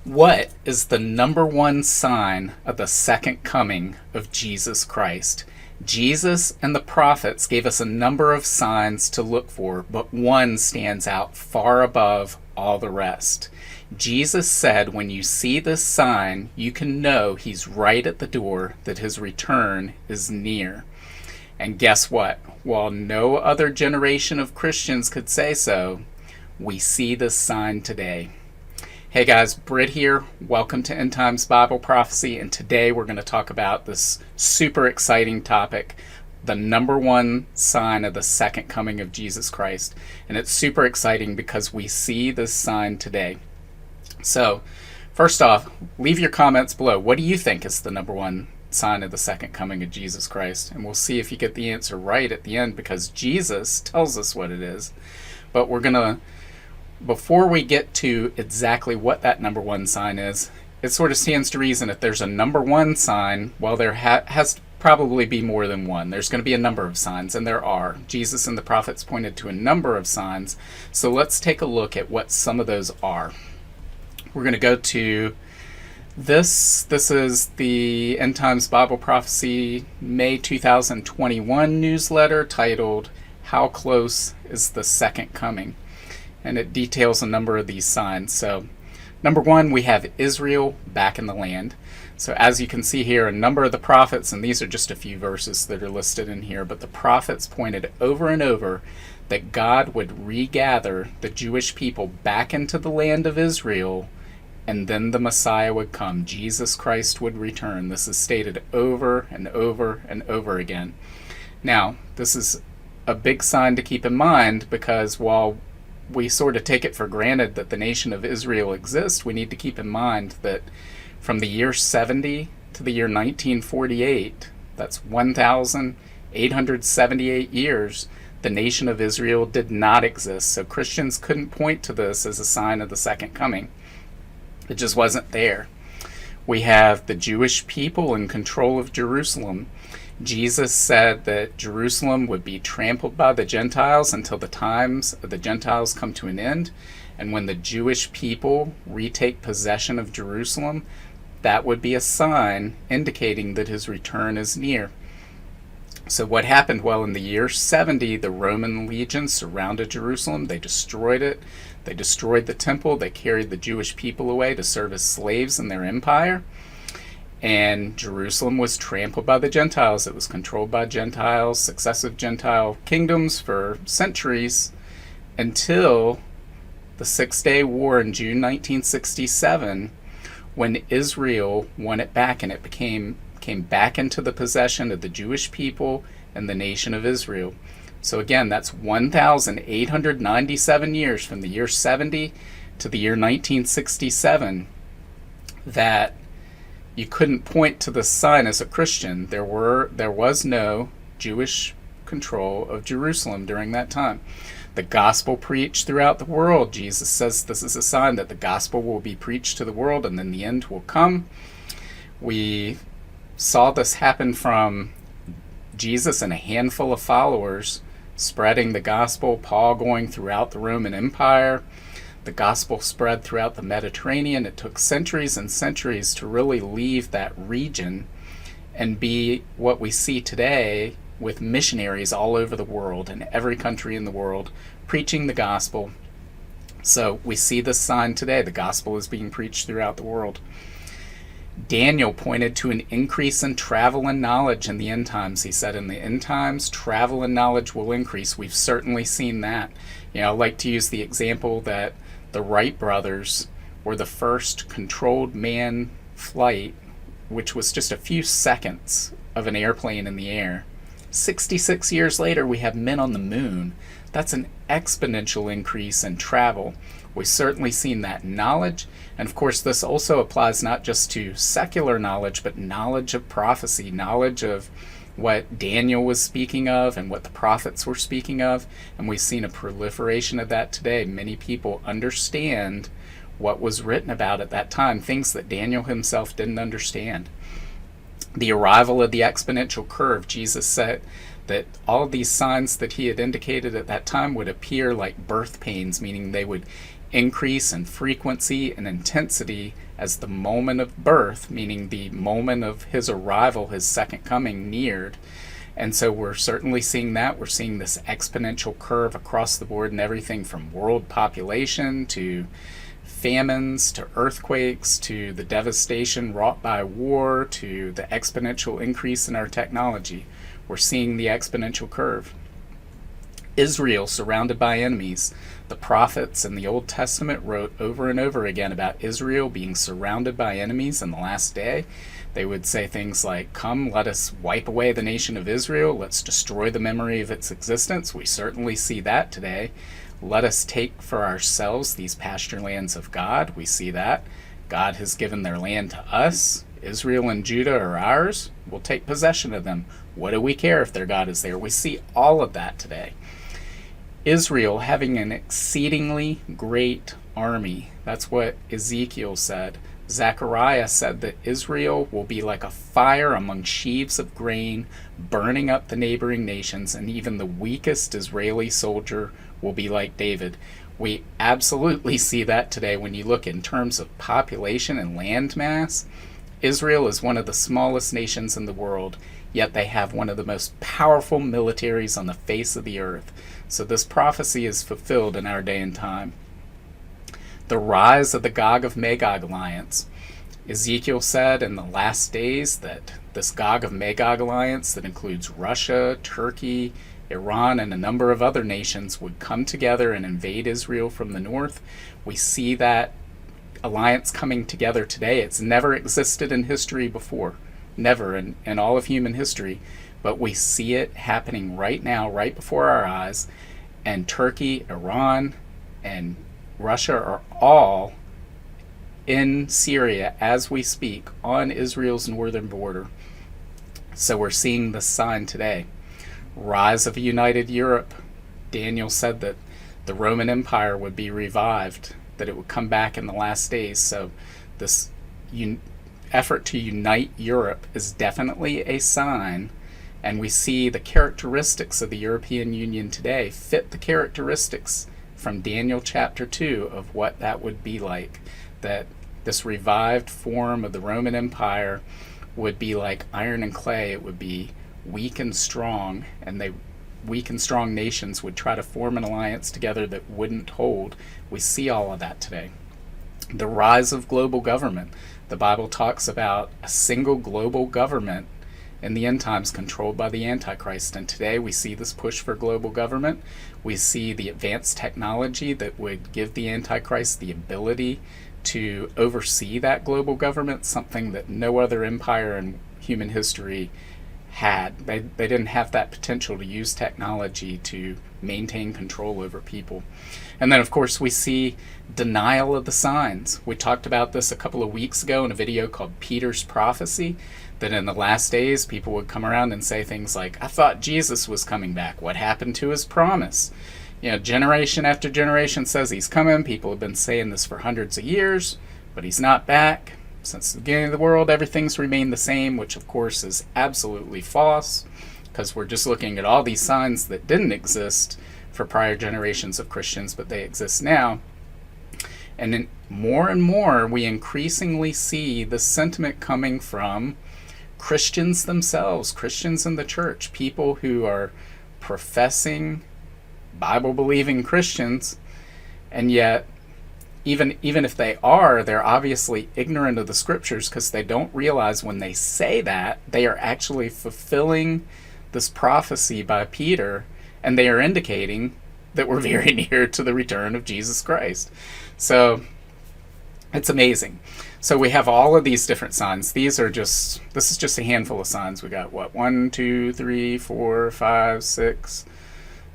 What is the number one sign of the second coming of Jesus Christ? Jesus and the prophets gave us a number of signs to look for, but one stands out far above all the rest. Jesus said, when you see this sign, you can know he's right at the door, that his return is near. And guess what? While no other generation of Christians could say so, we see this sign today. Hey guys, Britt here. Welcome to End Times Bible Prophecy, and today we're going to talk about this super exciting topic, the number one sign of the second coming of Jesus Christ. And it's super exciting because we see this sign today. So, first off, leave your comments below. What do you think is the number one sign of the second coming of Jesus Christ? And we'll see if you get the answer right at the end, because Jesus tells us what it is. But before we get to exactly what that number one sign is, it sort of stands to reason if there's a number one sign, well, there has to probably be more than one. There's going to be a number of signs, and there are. Jesus and the prophets pointed to a number of signs. So let's take a look at what some of those are. We're going to go to this. This is the End Times Bible Prophecy May 2021 newsletter titled, How Close is the Second Coming? And it details a number of these signs. So, number one, we have Israel back in the land. So as you can see here, a number of the prophets, and these are just a few verses that are listed in here, but the prophets pointed over and over that God would regather the Jewish people back into the land of Israel, and then the Messiah would come. Jesus Christ would return. This is stated over and over and over again. Now, this is a big sign to keep in mind, because while we sort of take it for granted that the nation of Israel exists, we need to keep in mind that from the year 70 to the year 1948, that's 1,878 years, the nation of Israel did not exist. So Christians couldn't point to this as a sign of the second coming. It just wasn't there. We have the Jewish people in control of Jerusalem. Jesus said that Jerusalem would be trampled by the Gentiles until the times of the Gentiles come to an end. And when the Jewish people retake possession of Jerusalem, that would be a sign indicating that his return is near. So what happened? Well, in the year 70, the Roman legions surrounded Jerusalem. They destroyed it. They destroyed the temple. They carried the Jewish people away to serve as slaves in their empire. And Jerusalem was trampled by the Gentiles. It was controlled by Gentiles, successive Gentile kingdoms for centuries, until the Six-Day War in June 1967, when Israel won it back, and it came back into the possession of the Jewish people and the nation of Israel. So again, that's 1,897 years from the year 70 to the year 1967 that you couldn't point to the sign as a Christian. There was no Jewish control of Jerusalem during that time. The gospel preached throughout the world. Jesus says this is a sign that the gospel will be preached to the world, and then the end will come. We saw this happen from Jesus and a handful of followers spreading the gospel, Paul going throughout the Roman Empire. The gospel spread throughout the Mediterranean. It took centuries and centuries to really leave that region and be what we see today, with missionaries all over the world, in every country in the world, preaching the gospel. So we see this sign today. The gospel is being preached throughout the world. Daniel pointed to an increase in travel and knowledge in the end times. He said in the end times, travel and knowledge will increase. We've certainly seen that. I like to use the example that the Wright brothers were the first controlled manned flight, which was just a few seconds of an airplane in the air. 66 years later, we have men on the moon. That's an exponential increase in travel. We've certainly seen that knowledge. And of course, this also applies not just to secular knowledge, but knowledge of prophecy, knowledge of what Daniel was speaking of and what the prophets were speaking of. And we've seen a proliferation of that today. Many people understand what was written about at that time, things that Daniel himself didn't understand. The arrival of the exponential curve, Jesus said that all of these signs that he had indicated at that time would appear like birth pains, meaning they would increase in frequency and intensity as the moment of birth, meaning the moment of his arrival, his second coming, neared. And so we're certainly seeing that. We're seeing this exponential curve across the board in everything from world population to famines to earthquakes to the devastation wrought by war to the exponential increase in our technology. We're seeing the exponential curve. Israel surrounded by enemies. The prophets in the Old Testament wrote over and over again about Israel being surrounded by enemies in the last day. They would say things like, "Come, let us wipe away the nation of Israel. Let's destroy the memory of its existence." We certainly see that today. "Let us take for ourselves these pasture lands of God." We see that. God has given their land to us. Israel and Judah are ours. We'll take possession of them. What do we care if their God is there? We see all of that today. Israel having an exceedingly great army. That's what Ezekiel said. Zechariah said that Israel will be like a fire among sheaves of grain, burning up the neighboring nations, and even the weakest Israeli soldier will be like David. We absolutely see that today when you look in terms of population and land mass. Israel is one of the smallest nations in the world, yet they have one of the most powerful militaries on the face of the earth. So this prophecy is fulfilled in our day and time. The rise of the Gog of Magog alliance. Ezekiel said in the last days that this Gog of Magog alliance that includes Russia, Turkey, Iran, and a number of other nations would come together and invade Israel from the north. We see that alliance coming together today. It's never existed in history before. Never in all of human history. But we see it happening right now, right before our eyes. And Turkey, Iran, and Russia are all in Syria as we speak on Israel's northern border. So we're seeing this sign today. Rise of a united Europe. Daniel said that the Roman Empire would be revived, that it would come back in the last days. So this effort to unite Europe is definitely a sign, and we see the characteristics of the European Union today fit the characteristics from Daniel chapter 2 of what that would be like, that this revived form of the Roman Empire would be like iron and clay. It would be weak and strong, and weak and strong nations would try to form an alliance together that wouldn't hold. We see all of that today. The rise of global government. The Bible talks about a single global government in the end times controlled by the Antichrist. And today we see this push for global government. We see the advanced technology that would give the Antichrist the ability to oversee that global government, something that no other empire in human history had. They didn't have that potential to use technology to maintain control over people. And then, of course, we see denial of the signs. We talked about this a couple of weeks ago in a video called Peter's Prophecy, that in the last days people would come around and say things like, "I thought Jesus was coming back. What happened to his promise?" Generation after generation says he's coming. People have been saying this for hundreds of years, but he's not back. Since the beginning of the world, everything's remained the same, which of course is absolutely false, because we're just looking at all these signs that didn't exist for prior generations of Christians, but they exist now. And then more and more, we increasingly see the sentiment coming from Christians themselves, Christians in the church, people who are professing Bible-believing Christians, and yet even if they are, they're obviously ignorant of the scriptures, because they don't realize when they say that they are actually fulfilling this prophecy by Peter, and they are indicating that we're very near to the return of Jesus Christ. So it's amazing. So we have all of these different signs. This is just a handful of signs. We got 1, 2, 3, 4, 5, 6,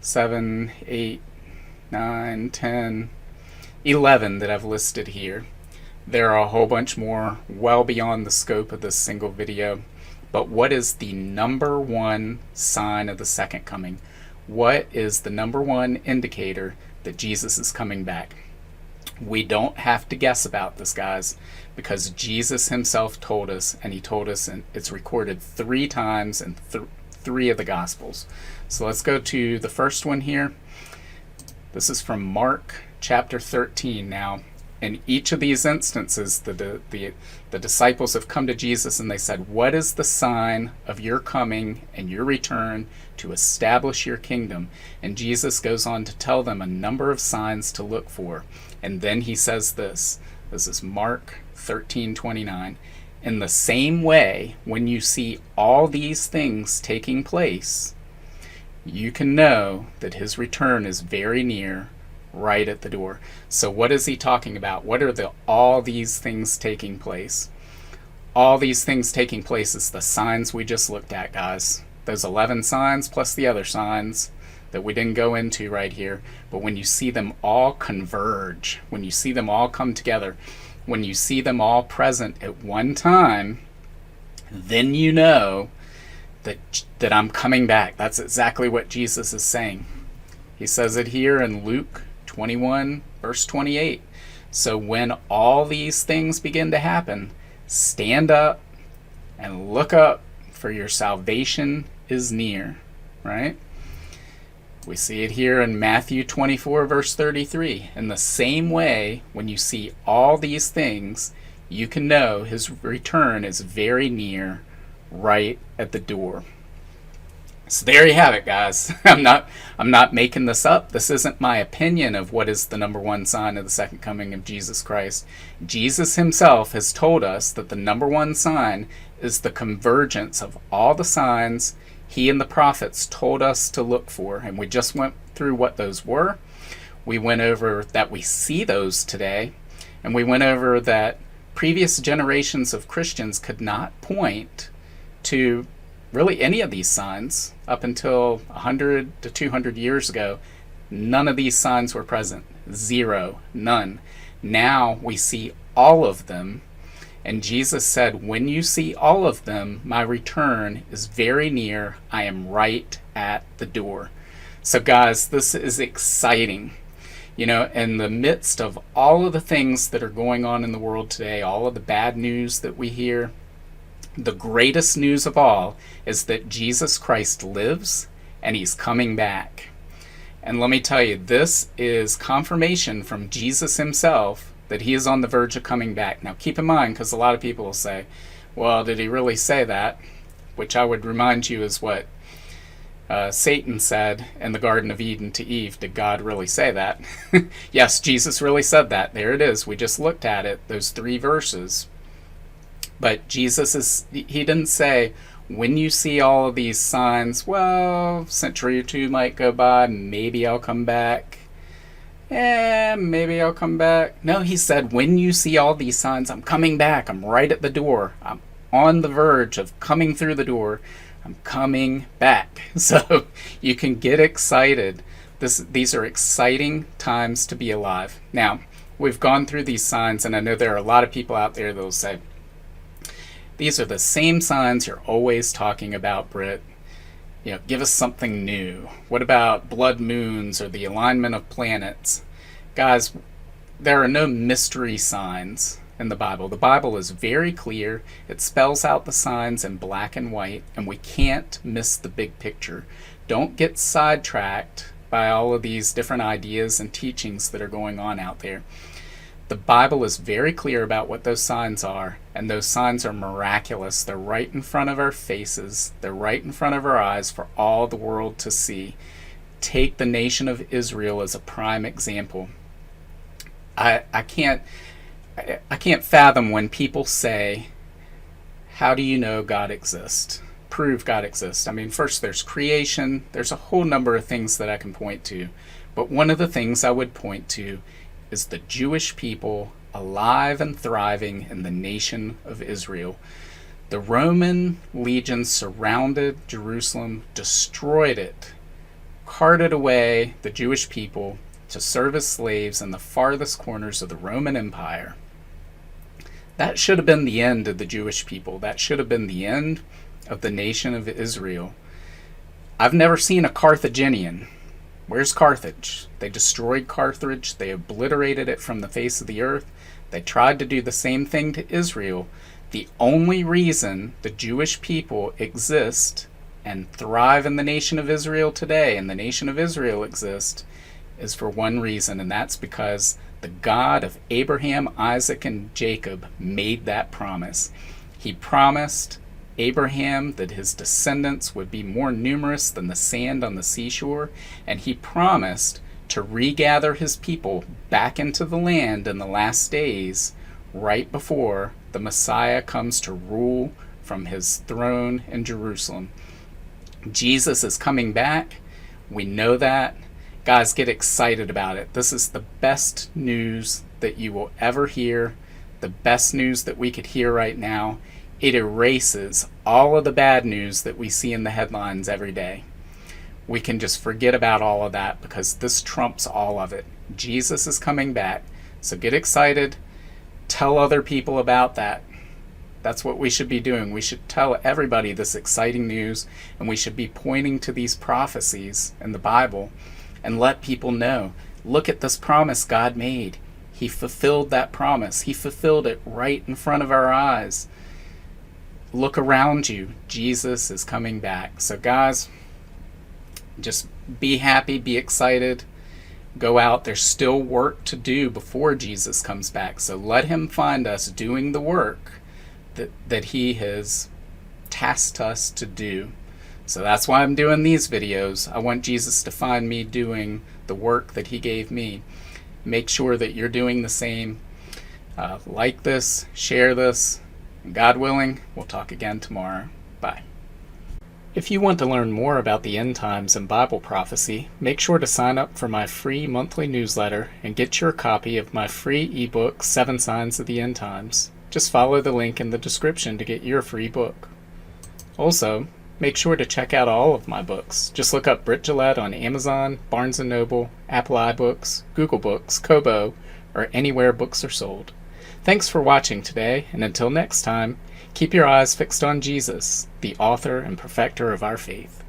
7, 8, 9, 10, 11 that I've listed here. There are a whole bunch more, well beyond the scope of this single video. But what is the number one sign of the second coming? What is the number one indicator that Jesus is coming back? We don't have to guess about this, guys, because Jesus himself told us, and he told us, and it's recorded 3 times in 3 of the Gospels. So let's go to the first one here. This is from Mark chapter 13 now. In each of these instances, the disciples have come to Jesus and they said, "What is the sign of your coming and your return to establish your kingdom?" And Jesus goes on to tell them a number of signs to look for. And then he says this. This is Mark 13:29. "In the same way, when you see all these things taking place, you can know that his return is very near, right at the door." So what is he talking about? What are all these things taking place? All these things taking place is the signs we just looked at, guys. Those 11 signs plus the other signs that we didn't go into right here. But when you see them all converge, when you see them all come together, when you see them all present at one time, then you know that I'm coming back. That's exactly what Jesus is saying. He says it here in Luke 21, verse 28. "So when all these things begin to happen, stand up and look up, for your salvation is near." Right? We see it here in Matthew 24, verse 33. "In the same way, when you see all these things, you can know his return is very near, right at the door." So there you have it, guys. I'm not making this up. This isn't my opinion of what is the number one sign of the second coming of Jesus Christ. Jesus himself has told us that the number one sign is the convergence of all the signs he and the prophets told us to look for. And we just went through what those were. We went over that we see those today. And we went over that previous generations of Christians could not point to really any of these signs up until 100 to 200 years ago. None of these signs were present. Zero. None. Now we see all of them. And Jesus said, "When you see all of them, my return is very near. I am right at the door." So guys, this is exciting. You know, in the midst of all of the things that are going on in the world today, all of the bad news that we hear, the greatest news of all is that Jesus Christ lives and he's coming back. And let me tell you, this is confirmation from Jesus himself that he is on the verge of coming back. Now keep in mind, because a lot of people will say, "Well, did he really say that?" Which I would remind you is what Satan said in the Garden of Eden to Eve. Did God really say that? Yes, Jesus really said that. There it is. We just looked at it, those 3 verses. But he didn't say, "When you see all of these signs, well, a century or 2 might go by, maybe I'll come back. Maybe I'll come back." No, he said, "When you see all these signs, I'm coming back. I'm right at the door. I'm on the verge of coming through the door. I'm coming back." So you can get excited. These are exciting times to be alive. Now, we've gone through these signs, and I know there are a lot of people out there that will say, "These are the same signs you're always talking about, Britt. You know, give us something new. What about blood moons or the alignment of planets?" Guys, there are no mystery signs in the Bible. The Bible is very clear. It spells out the signs in black and white, and we can't miss the big picture. Don't get sidetracked by all of these different ideas and teachings that are going on out there. The Bible is very clear about what those signs are, and those signs are miraculous. They're right in front of our faces. They're right in front of our eyes for all the world to see. Take the nation of Israel as a prime example. I can't fathom when people say, "How do you know God exists? Prove God exists." I mean, first there's creation. There's a whole number of things that I can point to. But one of the things I would point to is the Jewish people alive and thriving in the nation of Israel. The Roman legions surrounded Jerusalem, destroyed it, carted away the Jewish people to serve as slaves in the farthest corners of the Roman Empire. That should have been the end of the Jewish people. That should have been the end of the nation of Israel. I've never seen a Carthaginian. Where's Carthage? They destroyed Carthage. They obliterated it from the face of the earth. They tried to do the same thing to Israel. The only reason the Jewish people exist and thrive in the nation of Israel today, and the nation of Israel exists, is for one reason, and that's because the God of Abraham, Isaac, and Jacob made that promise. He promised Abraham that his descendants would be more numerous than the sand on the seashore, and he promised to regather his people back into the land in the last days, right before the Messiah comes to rule from his throne in Jerusalem. Jesus is coming back. We know that. Guys, get excited about it. This is the best news that you will ever hear, the best news that we could hear right now. It erases all of the bad news that we see in the headlines every day. We can just forget about all of that because this trumps all of it. Jesus is coming back. So get excited. Tell other people about that. That's what we should be doing. We should tell everybody this exciting news, and we should be pointing to these prophecies in the Bible and let people know, look at this promise God made. He fulfilled that promise. He fulfilled it right in front of our eyes. Look around you. Jesus is coming back. So guys, just be happy, be excited. Go out. There's still work to do before Jesus comes back. So let him find us doing the work that he has tasked us to do. So that's why I'm doing these videos. I want Jesus to find me doing the work that he gave me. Make sure that you're doing the same. Like this, share this, and God willing, we'll talk again tomorrow. Bye. If you want to learn more about the end times and Bible prophecy, make sure to sign up for my free monthly newsletter and get your copy of my free ebook, 7 Signs of the End Times. Just follow the link in the description to get your free book. Also, make sure to check out all of my books. Just look up Britt on Amazon, Barnes & Noble, Apple iBooks, Google Books, Kobo, or anywhere books are sold. Thanks for watching today, and until next time, keep your eyes fixed on Jesus, the author and perfecter of our faith.